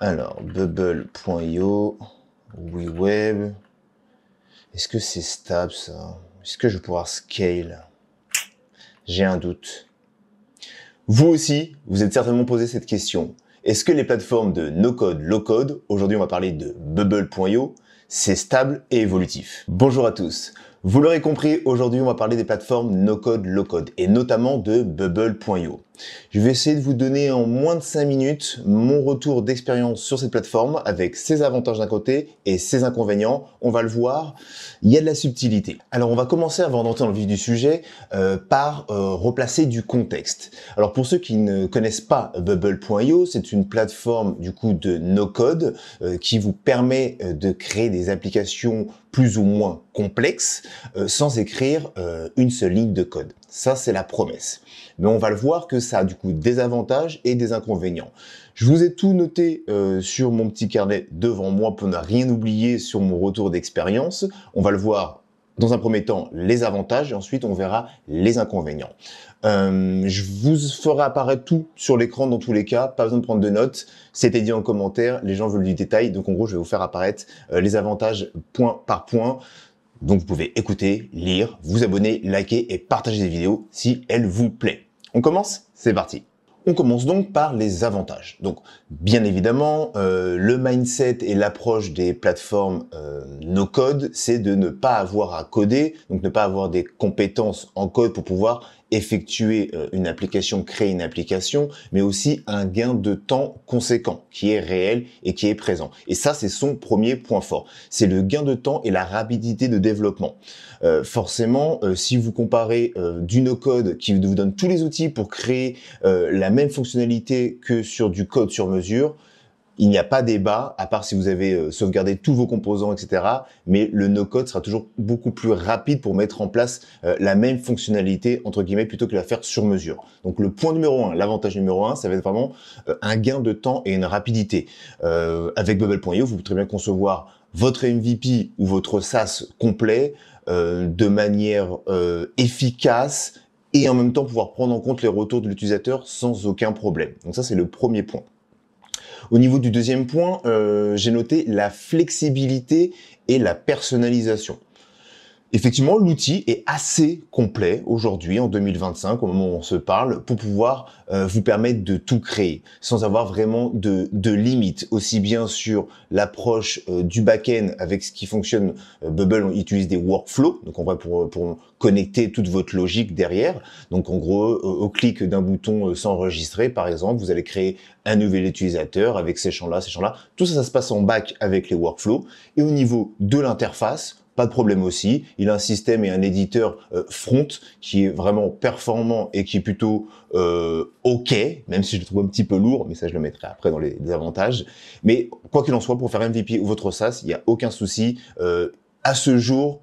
Alors, bubble.io, WeWeb. Est-ce que c'est stable ça? Est-ce que je vais pouvoir scale? J'ai un doute. Vous aussi, vous êtes certainement posé cette question. Est-ce que les plateformes de no-code, low-code, aujourd'hui on va parler de bubble.io, c'est stable et évolutif? Bonjour à tous. Vous l'aurez compris, aujourd'hui on va parler des plateformes no-code, low-code et notamment de bubble.io. Je vais essayer de vous donner en moins de 5 minutes mon retour d'expérience sur cette plateforme avec ses avantages d'un côté et ses inconvénients. On va le voir, il y a de la subtilité. Alors on va commencer avant d'entrer dans le vif du sujet par replacer du contexte. Alors pour ceux qui ne connaissent pas bubble.io, c'est une plateforme du coup de no-code qui vous permet de créer des applications plus ou moins complexes sans écrire une seule ligne de code. Ça, c'est la promesse. Mais on va le voir que ça a du coup des avantages et des inconvénients. Je vous ai tout noté sur mon petit carnet devant moi pour ne rien oublier sur mon retour d'expérience. On va le voir dans un premier temps les avantages et ensuite on verra les inconvénients. Je vous ferai apparaître tout sur l'écran dans tous les cas, pas besoin de prendre de notes, c'était dit en commentaire, les gens veulent du détail, donc en gros je vais vous faire apparaître les avantages point par point. Donc vous pouvez écouter, lire, vous abonner, liker et partager des vidéos si elles vous plaisent. On commence? C'est parti. On commence donc par les avantages. Donc bien évidemment, le mindset et l'approche des plateformes no-code, c'est de ne pas avoir à coder, donc ne pas avoir des compétences en code pour pouvoir effectuer une application, créer une application, mais aussi un gain de temps conséquent qui est réel et qui est présent. Et ça, c'est son premier point fort. C'est le gain de temps et la rapidité de développement. Forcément, si vous comparez du no-code qui vous donne tous les outils pour créer la même fonctionnalité que sur du code sur mesure, il n'y a pas débat, à part si vous avez sauvegardé tous vos composants, etc. Mais le no-code sera toujours beaucoup plus rapide pour mettre en place la même fonctionnalité, entre guillemets, plutôt que la faire sur mesure. Donc le point numéro 1, l'avantage numéro 1, ça va être vraiment un gain de temps et une rapidité. Avec bubble.io, vous pouvez très bien concevoir votre MVP ou votre SaaS complet de manière efficace et en même temps pouvoir prendre en compte les retours de l'utilisateur sans aucun problème. Donc ça, c'est le premier point. Au niveau du deuxième point, j'ai noté la flexibilité et la personnalisation. Effectivement, l'outil est assez complet aujourd'hui, en 2025, au moment où on se parle, pour pouvoir vous permettre de tout créer, sans avoir vraiment de limites, aussi bien sur l'approche du back-end avec ce qui fonctionne. Bubble utilise des workflows, donc on va pour connecter toute votre logique derrière. Donc en gros, au clic d'un bouton s'enregistrer, par exemple, vous allez créer un nouvel utilisateur avec ces champs-là, ces champs-là. Tout ça, ça se passe en back avec les workflows. Et au niveau de l'interface, pas de problème aussi. Il a un système et un éditeur front qui est vraiment performant et qui est plutôt OK, même si je le trouve un petit peu lourd, mais ça je le mettrai après dans les avantages. Mais quoi qu'il en soit, pour faire MVP ou votre SaaS, il n'y a aucun souci. À ce jour,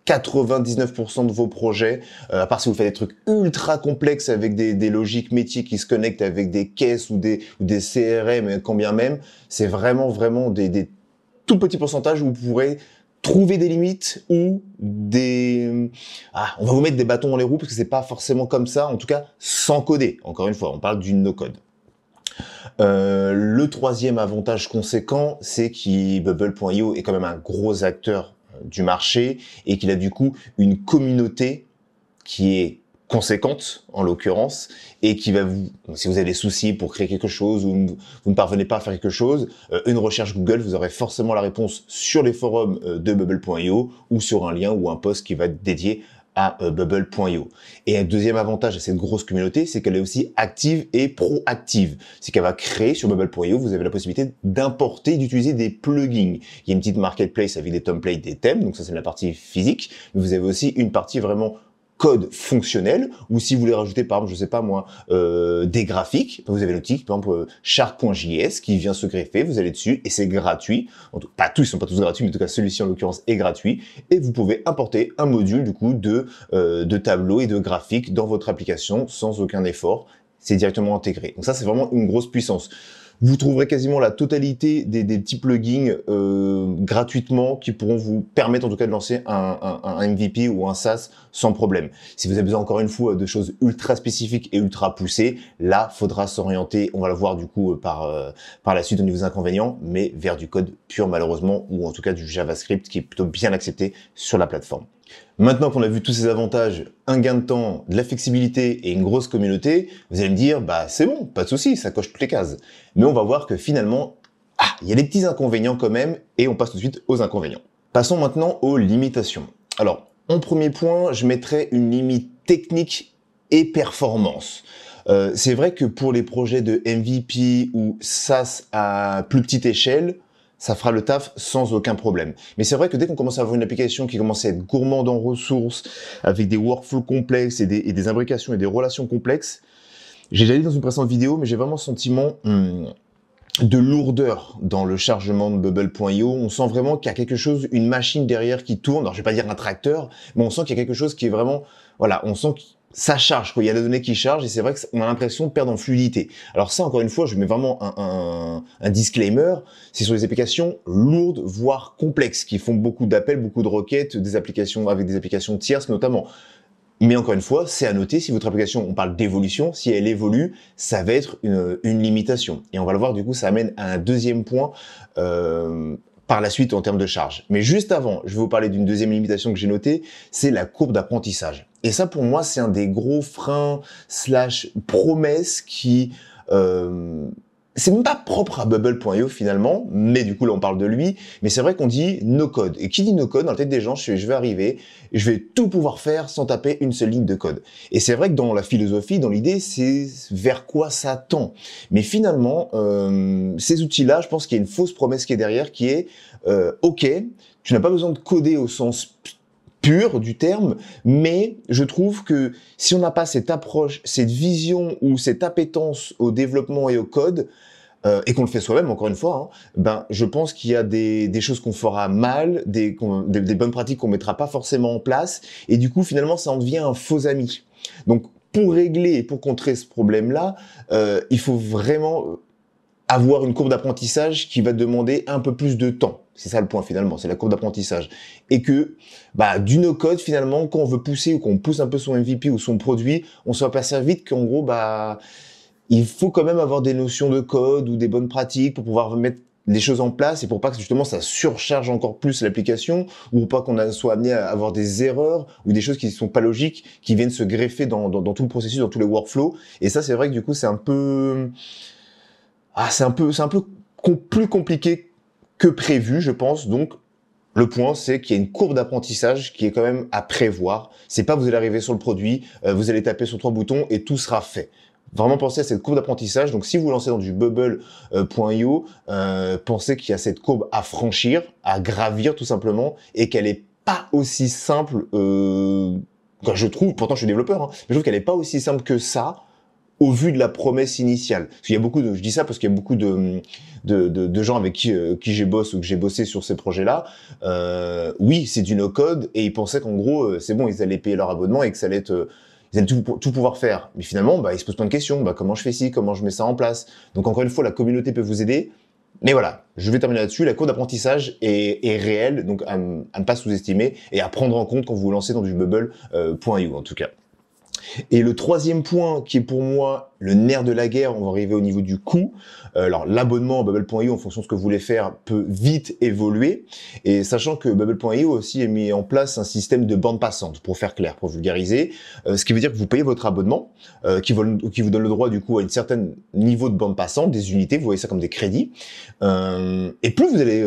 99% de vos projets, à part si vous faites des trucs ultra complexes avec des logiques métiers qui se connectent avec des caisses ou des CRM, quand bien même, c'est vraiment des tout petits pourcentages où vous pourrez trouver des limites ou on va vous mettre des bâtons dans les roues parce que c'est pas forcément comme ça, en tout cas sans coder. Encore une fois, on parle du no-code. Le troisième avantage conséquent, c'est que bubble.io est quand même un gros acteur du marché et qu'il a du coup une communauté qui est conséquente en l'occurrence et qui va si vous avez des soucis pour créer quelque chose ou vous ne parvenez pas à faire quelque chose, une recherche Google, vous aurez forcément la réponse sur les forums de bubble.io ou sur un lien ou un post qui va être dédié à bubble.io. Et un deuxième avantage à cette grosse communauté, c'est qu'elle est aussi active et proactive. C'est qu'elle va créer sur bubble.io, vous avez la possibilité d'importer, d'utiliser des plugins. Il y a une petite marketplace avec des templates, des thèmes, donc ça c'est la partie physique, mais vous avez aussi une partie vraiment code fonctionnel, ou si vous voulez rajouter par exemple, je sais pas moi, des graphiques, vous avez l'outil, par exemple Shark.js qui vient se greffer, vous allez dessus et c'est gratuit. Pas tous, ils sont pas tous gratuits, mais en tout cas celui-ci en l'occurrence est gratuit et vous pouvez importer un module du coup de tableau et de graphiques dans votre application sans aucun effort. C'est directement intégré. Donc ça c'est vraiment une grosse puissance. Vous trouverez quasiment la totalité des petits plugins gratuitement qui pourront vous permettre en tout cas de lancer un MVP ou un SaaS sans problème. Si vous avez besoin encore une fois de choses ultra spécifiques et ultra poussées, là, faudra s'orienter, on va le voir du coup par la suite au niveau des inconvénients, mais vers du code pur malheureusement, ou en tout cas du JavaScript qui est plutôt bien accepté sur la plateforme. Maintenant qu'on a vu tous ces avantages, un gain de temps, de la flexibilité et une grosse communauté, vous allez me dire, bah c'est bon, pas de souci, ça coche toutes les cases. Mais on va voir que finalement, il y a des petits inconvénients quand même, et on passe tout de suite aux inconvénients. Passons maintenant aux limitations. Alors, en premier point, je mettrai une limite technique et performance. C'est vrai que pour les projets de MVP ou SaaS à plus petite échelle, ça fera le taf sans aucun problème. Mais c'est vrai que dès qu'on commence à avoir une application qui commence à être gourmande en ressources, avec des workflows complexes et des imbrications et des relations complexes, j'ai déjà dit dans une précédente vidéo, mais j'ai vraiment le sentiment de lourdeur dans le chargement de Bubble.io. On sent vraiment qu'il y a quelque chose, une machine derrière qui tourne. Alors je vais pas dire un tracteur, mais on sent qu'il y a quelque chose qui est vraiment, voilà, on sent que ça charge, quoi. Il y a des données qui chargent et c'est vrai qu'on a l'impression de perdre en fluidité. Alors ça, encore une fois, je mets vraiment un disclaimer. C'est sur des applications lourdes, voire complexes, qui font beaucoup d'appels, beaucoup de requêtes, des applications avec des applications tierces notamment. Mais encore une fois, c'est à noter, si votre application, on parle d'évolution, si elle évolue, ça va être une limitation. Et on va le voir, du coup, ça amène à un deuxième point par la suite en termes de charge. Mais juste avant, je vais vous parler d'une deuxième limitation que j'ai notée, c'est la courbe d'apprentissage. Et ça, pour moi, c'est un des gros freins / promesses qui... c'est même pas propre à Bubble.io finalement, mais du coup là on parle de lui, mais c'est vrai qu'on dit no code. Et qui dit no code, dans la tête des gens, je vais arriver, je vais tout pouvoir faire sans taper une seule ligne de code. Et c'est vrai que dans la philosophie, dans l'idée, c'est vers quoi ça tend. Mais finalement, ces outils-là, je pense qu'il y a une fausse promesse qui est derrière, qui est, ok, tu n'as pas besoin de coder au sens pur du terme, mais je trouve que si on n'a pas cette approche, cette vision ou cette appétence au développement et au code, et qu'on le fait soi-même, encore une fois, hein, ben je pense qu'il y a des choses qu'on fera mal, des bonnes pratiques qu'on mettra pas forcément en place, et du coup finalement ça en devient un faux ami. Donc pour régler et pour contrer ce problème-là, il faut vraiment avoir une courbe d'apprentissage qui va demander un peu plus de temps. C'est ça le point finalement, c'est la courbe d'apprentissage. Et que du no-code finalement, quand on veut pousser ou qu'on pousse un peu son MVP ou son produit, on se aperçoit vite qu'en gros, il faut quand même avoir des notions de code ou des bonnes pratiques pour pouvoir mettre les choses en place et pour pas que justement ça surcharge encore plus l'application ou pas qu'on soit amené à avoir des erreurs ou des choses qui ne sont pas logiques, qui viennent se greffer dans tout le processus, dans tous les workflows. Et ça, c'est vrai que du coup, c'est un peu... c'est un peu plus compliqué que prévu, je pense. Donc, le point, c'est qu'il y a une courbe d'apprentissage qui est quand même à prévoir. C'est pas vous allez arriver sur le produit, vous allez taper sur 3 boutons et tout sera fait. Vraiment pensez à cette courbe d'apprentissage. Donc, si vous lancez dans du Bubble.io, pensez qu'il y a cette courbe à franchir, à gravir tout simplement, et qu'elle est pas aussi simple. Je trouve, pourtant je suis développeur, hein, mais je trouve qu'elle est pas aussi simple que ça, au vu de la promesse initiale. Parce qu'il y a beaucoup de, je dis ça parce qu'il y a beaucoup de gens avec qui j'ai bossé ou que j'ai bossé sur ces projets-là. Oui, c'est du no-code et ils pensaient qu'en gros, c'est bon, ils allaient payer leur abonnement et que ça allait être, ils allaient tout pouvoir faire. Mais finalement, ils se posent plein de questions. Comment je fais ci, comment je mets ça en place. Donc encore une fois, la communauté peut vous aider. Mais voilà, je vais terminer là-dessus. La courbe d'apprentissage est réelle, donc à ne pas sous-estimer et à prendre en compte quand vous vous lancez dans du Bubble.io en tout cas. Et le troisième point qui est pour moi le nerf de la guerre, on va arriver au niveau du coût. Alors l'abonnement à Bubble.io en fonction de ce que vous voulez faire peut vite évoluer. Et sachant que Bubble.io aussi a mis en place un système de bande passante, pour faire clair, pour vulgariser. Ce qui veut dire que vous payez votre abonnement, qui vous donne le droit du coup à un certain niveau de bande passante, des unités, vous voyez ça comme des crédits. Et plus vous allez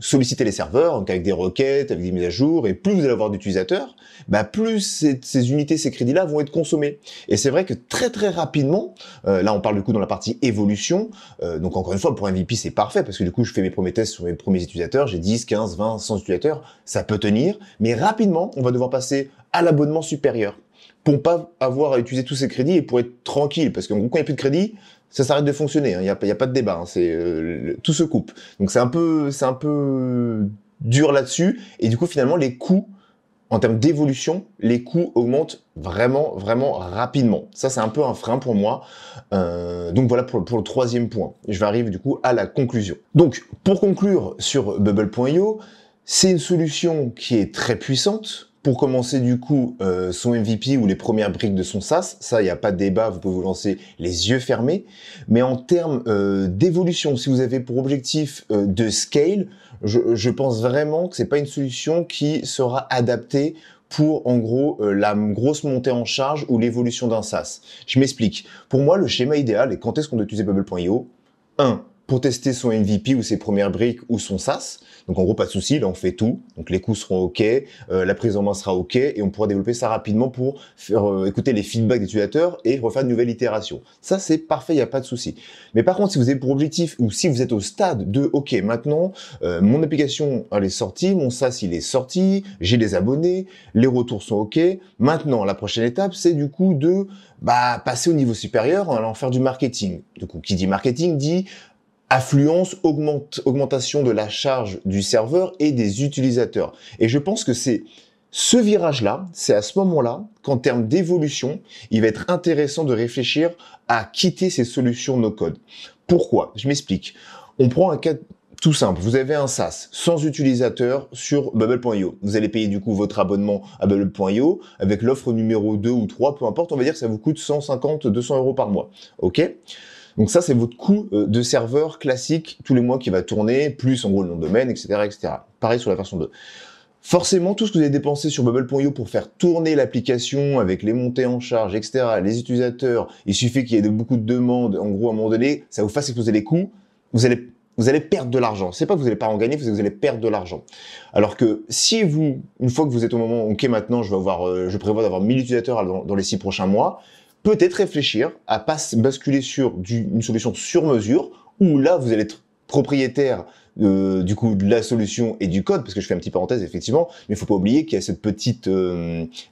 solliciter les serveurs, donc avec des requêtes, avec des mises à jour, et plus vous allez avoir d'utilisateurs, plus ces unités, ces crédits-là vont être consommés. Et c'est vrai que très très rapidement, là on parle du coup dans la partie évolution, donc encore une fois pour MVP c'est parfait parce que du coup je fais mes premiers tests sur mes premiers utilisateurs, j'ai 10, 15, 20, 100 utilisateurs, ça peut tenir, mais rapidement on va devoir passer à l'abonnement supérieur pour pas avoir à utiliser tous ces crédits et pour être tranquille, parce qu'en gros quand il n'y a plus de crédit, ça s'arrête de fonctionner, il n'y a pas de débat, tout se coupe. Donc c'est un peu dur là-dessus, et du coup finalement les coûts en termes d'évolution, les coûts augmentent vraiment, vraiment rapidement. Ça, c'est un peu un frein pour moi. Donc voilà pour le troisième point. Je vais arriver du coup à la conclusion. Donc, pour conclure sur Bubble.io, c'est une solution qui est très puissante. Pour commencer du coup son MVP ou les premières briques de son SaaS, ça il n'y a pas de débat, vous pouvez vous lancer les yeux fermés. Mais en termes d'évolution, si vous avez pour objectif de scale, je pense vraiment que c'est pas une solution qui sera adaptée pour en gros la grosse montée en charge ou l'évolution d'un SaaS. Je m'explique. Pour moi, le schéma idéal, et quand est-ce qu'on doit utiliser Bubble.io? 1. Pour tester son MVP ou ses premières briques ou son SaaS. Donc en gros, pas de souci, là on fait tout. Donc les coûts seront OK, la prise en main sera OK, et on pourra développer ça rapidement pour faire écouter les feedbacks des utilisateurs et refaire de nouvelles itérations. Ça c'est parfait, il n'y a pas de souci. Mais par contre, si vous avez pour objectif, ou si vous êtes au stade de OK, maintenant, mon application elle est sortie, mon SaaS il est sorti, j'ai des abonnés, les retours sont OK. Maintenant, la prochaine étape, c'est du coup de passer au niveau supérieur en allant faire du marketing. Du coup, qui dit marketing dit affluence, augmentation de la charge du serveur et des utilisateurs. Et je pense que c'est ce virage-là, c'est à ce moment-là qu'en termes d'évolution, il va être intéressant de réfléchir à quitter ces solutions no-code. Pourquoi? Je m'explique. On prend un cas tout simple. Vous avez un SaaS sans utilisateur sur Bubble.io. Vous allez payer du coup votre abonnement à Bubble.io avec l'offre numéro 2 ou 3, peu importe. On va dire que ça vous coûte 150, 200 € par mois. OK? Donc ça, c'est votre coût de serveur classique tous les mois qui va tourner, plus en gros le nom de domaine, etc., etc. Pareil sur la version 2. Forcément, tout ce que vous avez dépensé sur Bubble.io pour faire tourner l'application avec les montées en charge, etc., les utilisateurs, il suffit qu'il y ait beaucoup de demandes, en gros, à un moment donné, ça vous fasse exploser les coûts, vous allez perdre de l'argent. C'est pas que vous n'allez pas en gagner, c'est que vous allez perdre de l'argent. Alors que si vous, une fois que vous êtes au moment, ok, maintenant je prévois d'avoir 1000 utilisateurs dans les 6 prochains mois, peut-être réfléchir à pas basculer sur une solution sur mesure, où là, vous allez être propriétaire du coup de la solution et du code, parce que je fais un petit parenthèse effectivement, mais il faut pas oublier qu'il y a cette petite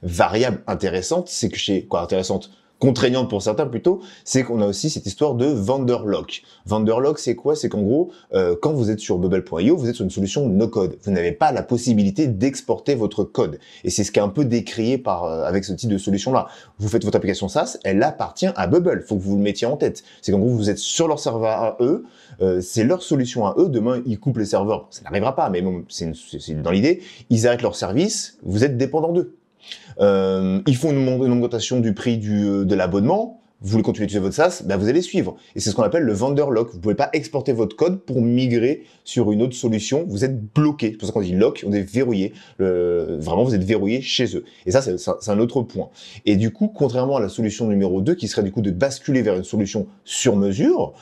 variable intéressante, c'est que intéressante, contraignante pour certains plutôt, c'est qu'on a aussi cette histoire de vendor lock. Vendor lock, c'est quoi? C'est qu'en gros, quand vous êtes sur Bubble.io, vous êtes sur une solution no-code. Vous n'avez pas la possibilité d'exporter votre code. Et c'est ce qui est un peu décrié avec ce type de solution-là. Vous faites votre application SaaS, elle appartient à Bubble. Faut que vous le mettiez en tête. C'est qu'en gros, vous êtes sur leur serveur à eux, c'est leur solution à eux. Demain, ils coupent les serveurs. Ça n'arrivera pas, mais bon, c'est dans l'idée. Ils arrêtent leur service, vous êtes dépendant d'eux. Ils font une augmentation du prix de l'abonnement, vous voulez continuer à utiliser votre SaaS, vous allez suivre. Et c'est ce qu'on appelle le vendor lock. Vous pouvez pas exporter votre code pour migrer sur une autre solution. Vous êtes bloqué. C'est pour ça qu'on dit lock, on est verrouillé. Vraiment, vous êtes verrouillé chez eux. Et ça, c'est un autre point. Et du coup, contrairement à la solution numéro 2, qui serait du coup de basculer vers une solution sur mesure,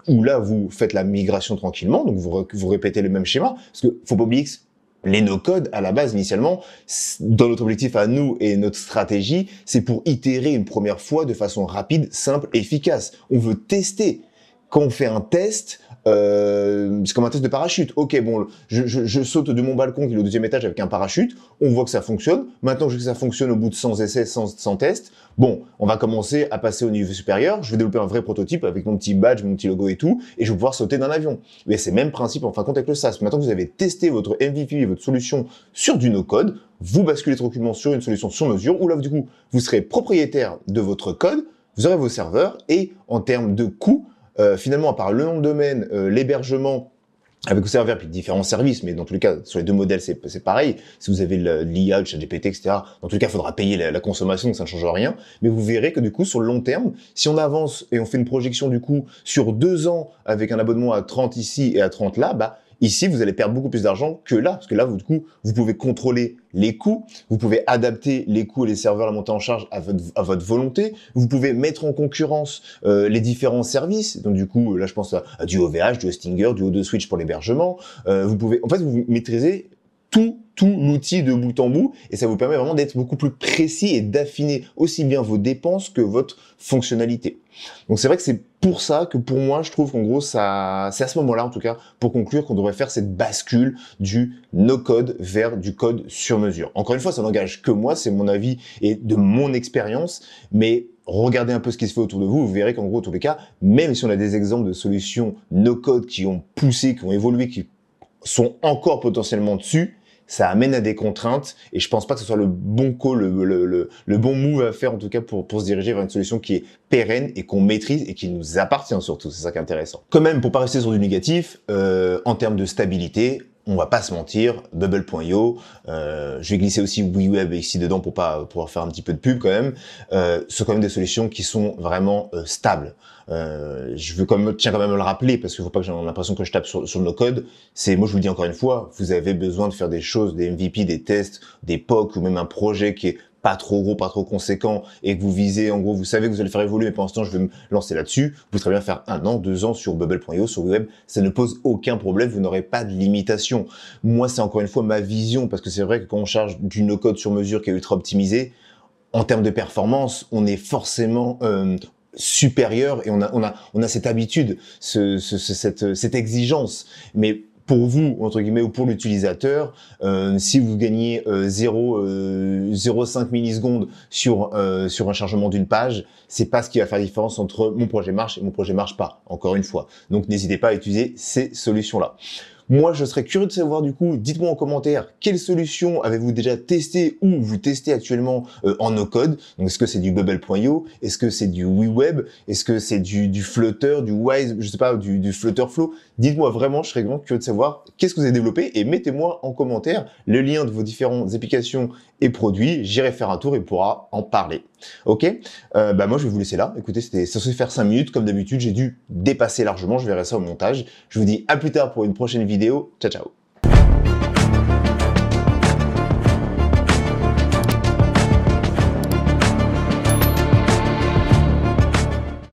où là, vous faites la migration tranquillement, donc vous répétez le même schéma. Parce que faut pas oublier que les no-code, à la base, initialement, dans notre objectif à nous et notre stratégie, c'est pour itérer une première fois de façon rapide, simple, efficace. On veut tester. Quand on fait un test, c'est comme un test de parachute. Ok, bon, je saute de mon balcon qui est au 2e étage avec un parachute, on voit que ça fonctionne. Maintenant que ça fonctionne au bout de 100 essais, 100 tests, bon, on va commencer à passer au niveau supérieur, je vais développer un vrai prototype avec mon petit badge, mon petit logo et tout, et je vais pouvoir sauter d'un avion. Mais c'est le même principe en fin de compte avec le SaaS. Maintenant que vous avez testé votre MVP et votre solution sur du no-code, vous basculez tranquillement sur une solution sur mesure, où là, du coup, vous serez propriétaire de votre code, vous aurez vos serveurs, et en termes de coûts, finalement, à part le nom de domaine, l'hébergement, avec vos serveurs puis différents services, mais dans tous les cas, sur les deux modèles, c'est pareil. Si vous avez l'IA, le ChatGPT, etc., dans tous les cas, il faudra payer la consommation, donc ça ne change rien. Mais vous verrez que du coup, sur le long terme, si on avance et on fait une projection du coup sur 2 ans avec un abonnement à 30 ici et à 30 là, ici, vous allez perdre beaucoup plus d'argent que là, parce que là, du coup, vous pouvez contrôler les coûts, vous pouvez adapter les coûts et les serveurs à la montée en charge à votre volonté, vous pouvez mettre en concurrence les différents services, donc du coup, là, je pense à du OVH, du Hostinger, du O2Switch pour l'hébergement, vous maîtrisez tout l'outil de bout en bout, et ça vous permet vraiment d'être beaucoup plus précis et d'affiner aussi bien vos dépenses que votre fonctionnalité. Donc c'est vrai que c'est pour ça que pour moi, je trouve qu'en gros, c'est à ce moment-là, en tout cas, pour conclure, qu'on devrait faire cette bascule du no-code vers du code sur mesure. Encore une fois, ça n'engage que moi, c'est mon avis et de mon expérience, mais regardez un peu ce qui se fait autour de vous, vous verrez qu'en gros, en tous les cas, même si on a des exemples de solutions no-code qui ont poussé, qui ont évolué, qui sont encore potentiellement dessus, ça amène à des contraintes et je pense pas que ce soit le bon call, le bon move à faire en tout cas pour se diriger vers une solution qui est pérenne et qu'on maîtrise et qui nous appartient surtout. C'est ça qui est intéressant. Quand même, pour pas rester sur du négatif, en termes de stabilité, on va pas se mentir, Bubble.io, je vais glisser aussi WeWeb ici dedans pour pouvoir faire un petit peu de pub quand même, sont quand même des solutions qui sont vraiment stables. Tiens quand même à le rappeler parce qu'il faut pas que j'ai l'impression que je tape sur le no-code. Moi je vous le dis encore une fois, vous avez besoin de faire des choses, des MVP, des tests, des POC ou même un projet qui est pas trop gros, pas trop conséquent et que vous visez, en gros, vous savez que vous allez faire évoluer, mais pour l'instant, je vais me lancer là-dessus. Vous pourrez bien faire 1 an, 2 ans sur Bubble.io, sur Web. Ça ne pose aucun problème. Vous n'aurez pas de limitation. Moi, c'est encore une fois ma vision parce que c'est vrai que quand on charge du no-code sur mesure qui est ultra optimisé, en termes de performance, on est forcément supérieur et on a cette habitude, cette exigence. Mais pour vous, entre guillemets, ou pour l'utilisateur, si vous gagnez 0,5 millisecondes sur un chargement d'une page, c'est pas ce qui va faire la différence entre mon projet marche et mon projet marche pas, encore une fois. Donc n'hésitez pas à utiliser ces solutions-là. Moi, je serais curieux de savoir du coup, dites-moi en commentaire quelle solution avez-vous déjà testé ou vous testez actuellement en no-code. Donc, est-ce que c'est du Bubble.io? Est-ce que c'est du WeWeb? Est-ce que c'est du Flutter, du Wise, je sais pas, du Flutterflow? Dites-moi vraiment, je serais vraiment curieux de savoir qu'est-ce que vous avez développé et mettez-moi en commentaire le lien de vos différentes applications et produits. J'irai faire un tour et on pourra en parler. Ok, moi je vais vous laisser là. Écoutez, c'était censé faire 5 minutes. Comme d'habitude, j'ai dû dépasser largement. Je verrai ça au montage. Je vous dis à plus tard pour une prochaine vidéo. Ciao, ciao.